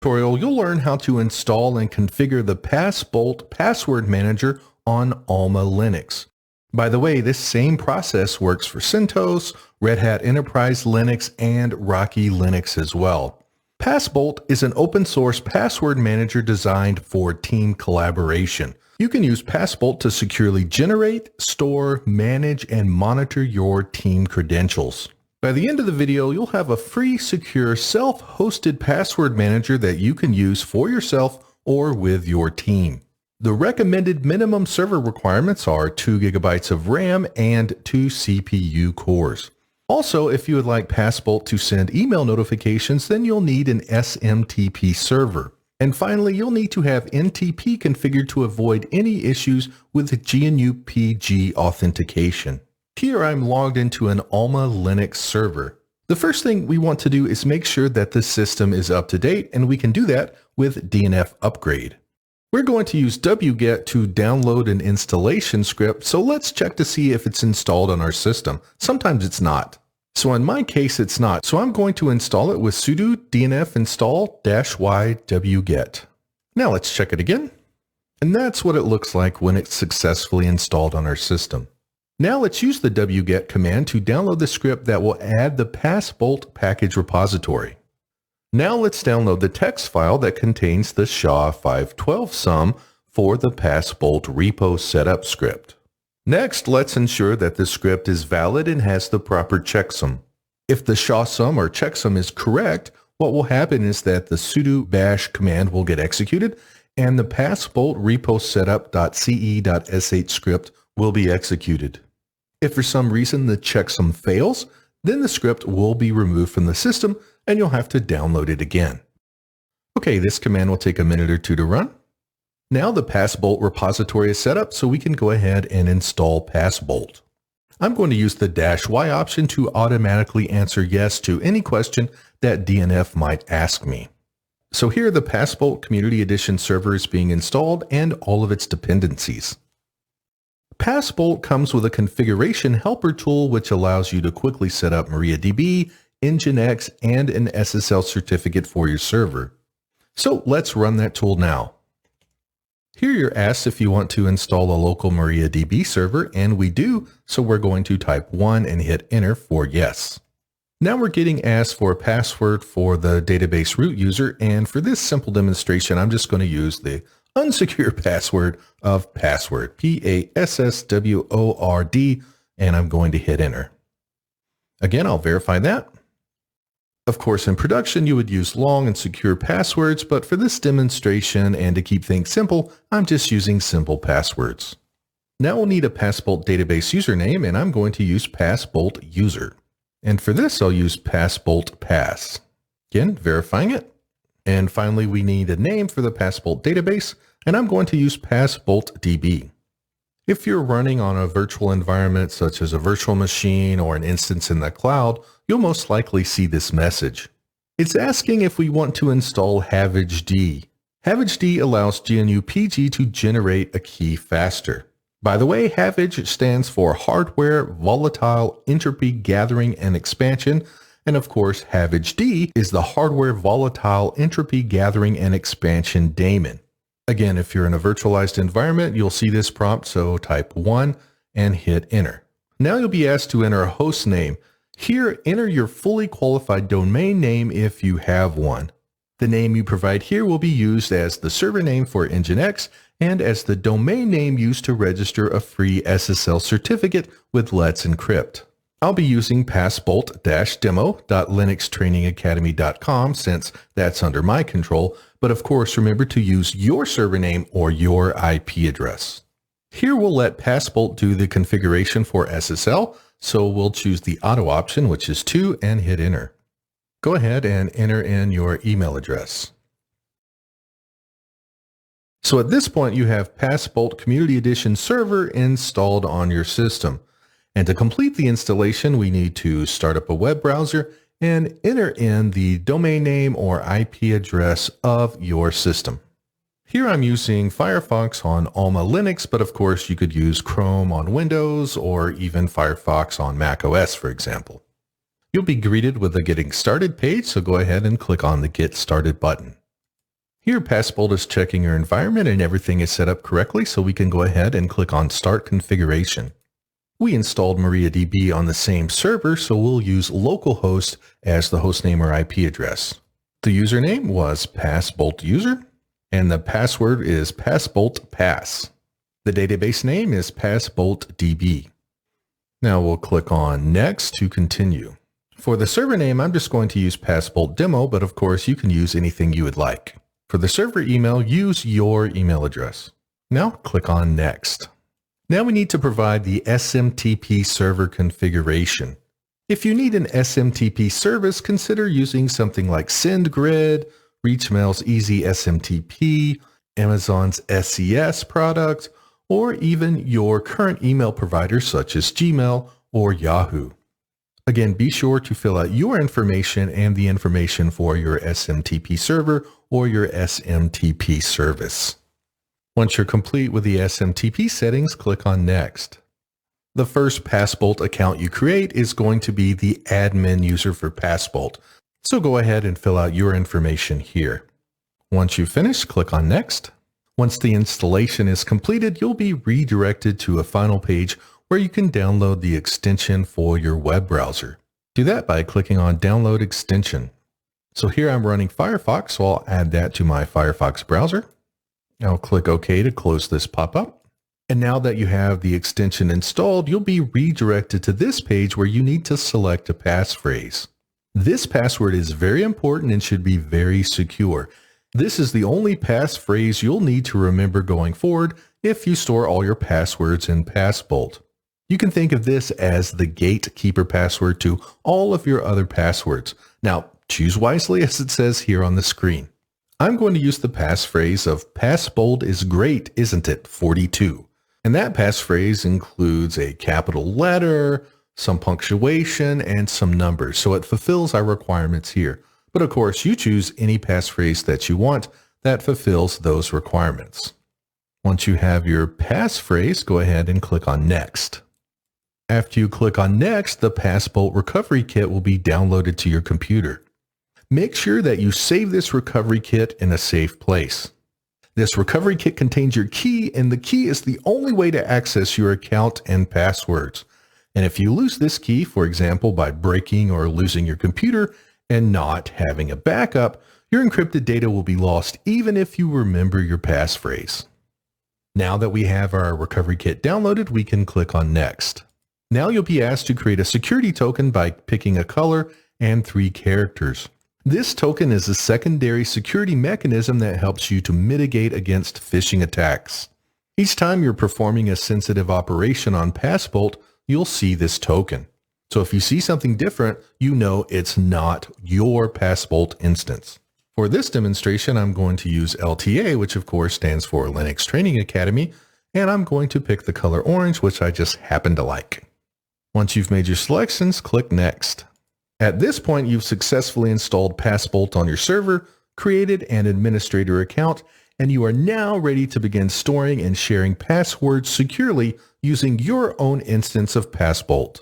Tutorial, you'll learn how to install and configure the Passbolt password manager on AlmaLinux. By the way, this same process works for CentOS, Red Hat Enterprise Linux, and Rocky Linux as well. Passbolt is an open source password manager designed for team collaboration. You can use Passbolt to securely generate, store, manage, and monitor your team credentials. By the end of the video, you'll have a free, secure, self-hosted password manager that you can use for yourself or with your team. The recommended minimum server requirements are 2 GB of RAM and 2 CPU cores. Also, if you would like Passbolt to send email notifications, then you'll need an SMTP server. And finally, you'll need to have NTP configured to avoid any issues with GNU-PG authentication. Here I'm logged into an AlmaLinux server. The first thing we want to do is make sure that the system is up to date, and we can do that with DNF upgrade. We're going to use wget to download an installation script, so let's check to see if it's installed on our system. Sometimes it's not. So in my case, it's not. So I'm going to install it with sudo dnf install -y wget. Now let's check it again. And that's what it looks like when it's successfully installed on our system. Now let's use the wget command to download the script that will add the Passbolt package repository. Now let's download the text file that contains the SHA-512 sum for the Passbolt repo setup script. Next, let's ensure that the script is valid and has the proper checksum. If the SHA sum or checksum is correct, what will happen is that the sudo bash command will get executed and the Passbolt repo setup.ce.sh script will be executed. If for some reason the checksum fails, then the script will be removed from the system and you'll have to download it again. Okay, this command will take a minute or two to run. Now the Passbolt repository is set up, so we can go ahead and install Passbolt. I'm going to use the -y option to automatically answer yes to any question that DNF might ask me. So here the Passbolt Community Edition server is being installed and all of its dependencies. Passbolt comes with a configuration helper tool which allows you to quickly set up MariaDB, Nginx, and an SSL certificate for your server. So let's run that tool now. Here you're asked if you want to install a local MariaDB server, and we do, so we're going to type 1 and hit enter for yes. Now we're getting asked for a password for the database root user, and for this simple demonstration, I'm just going to use the unsecure password of password, Password, and I'm going to hit enter. Again, I'll verify that. Of course, in production, you would use long and secure passwords, but for this demonstration and to keep things simple, I'm just using simple passwords. Now we'll need a Passbolt database username, and I'm going to use Passbolt user. And for this, I'll use Passbolt pass. Again, verifying it. And finally, we need a name for the Passbolt database, and I'm going to use Passbolt DB. If you're running on a virtual environment such as a virtual machine or an instance in the cloud, you'll most likely see this message. It's asking if we want to install HavagD. HavagD allows GNU-PG to generate a key faster. By the way, Havage stands for Hardware Volatile Entropy Gathering and Expansion, and of course, HavagD is the Hardware Volatile Entropy Gathering and Expansion daemon. Again, if you're in a virtualized environment, you'll see this prompt, so type 1 and hit enter. Now you'll be asked to enter a host name. Here, enter your fully qualified domain name if you have one. The name you provide here will be used as the server name for Nginx and as the domain name used to register a free SSL certificate with Let's Encrypt. I'll be using passbolt-demo.linuxtrainingacademy.com since that's under my control, but of course remember to use your server name or your IP address. Here we'll let Passbolt do the configuration for SSL, so we'll choose the auto option, which is 2, and hit enter. Go ahead and enter in your email address. So at this point you have Passbolt Community Edition server installed on your system. And to complete the installation, we need to start up a web browser and enter in the domain name or IP address of your system. Here I'm using Firefox on AlmaLinux, but of course you could use Chrome on Windows or even Firefox on macOS, for example. You'll be greeted with a Getting Started page, so go ahead and click on the Get Started button. Here, Passbolt is checking your environment and everything is set up correctly, so we can go ahead and click on Start Configuration. We installed MariaDB on the same server, so we'll use localhost as the hostname or IP address. The username was Passbolt user, and the password is Passbolt Pass. The database name is PassboltDB. Now we'll click on Next to continue. For the server name, I'm just going to use Passbolt Demo, but of course you can use anything you would like. For the server email, use your email address. Now click on Next. Now we need to provide the SMTP server configuration. If you need an SMTP service, consider using something like SendGrid, ReachMail's Easy SMTP, Amazon's SES product, or even your current email provider such as Gmail or Yahoo. Again, be sure to fill out your information and the information for your SMTP server or your SMTP service. Once you're complete with the SMTP settings, click on Next. The first Passbolt account you create is going to be the admin user for Passbolt, so go ahead and fill out your information here. Once you've finished, click on Next. Once the installation is completed, you'll be redirected to a final page where you can download the extension for your web browser. Do that by clicking on Download Extension. So here I'm running Firefox, so I'll add that to my Firefox browser. I'll click OK to close this pop-up. And now that you have the extension installed, you'll be redirected to this page where you need to select a passphrase. This password is very important and should be very secure. This is the only passphrase you'll need to remember going forward if you store all your passwords in Passbolt. You can think of this as the gatekeeper password to all of your other passwords. Now, choose wisely as it says here on the screen. I'm going to use the passphrase of Passbolt is great, isn't it, 42. And that passphrase includes a capital letter, some punctuation, and some numbers, so it fulfills our requirements here. But of course, you choose any passphrase that you want that fulfills those requirements. Once you have your passphrase, go ahead and click on Next. After you click on Next, the Passbolt Recovery Kit will be downloaded to your computer. Make sure that you save this recovery kit in a safe place. This recovery kit contains your key, and the key is the only way to access your account and passwords. And if you lose this key, for example, by breaking or losing your computer and not having a backup, your encrypted data will be lost even if you remember your passphrase. Now that we have our recovery kit downloaded, we can click on Next. Now you'll be asked to create a security token by picking a color and 3 characters. This token is a secondary security mechanism that helps you to mitigate against phishing attacks. Each time you're performing a sensitive operation on Passbolt, you'll see this token. So if you see something different, you know it's not your Passbolt instance. For this demonstration, I'm going to use LTA, which of course stands for Linux Training Academy, and I'm going to pick the color orange, which I just happen to like. Once you've made your selections, click Next. At this point, you've successfully installed Passbolt on your server, created an administrator account, and you are now ready to begin storing and sharing passwords securely using your own instance of Passbolt.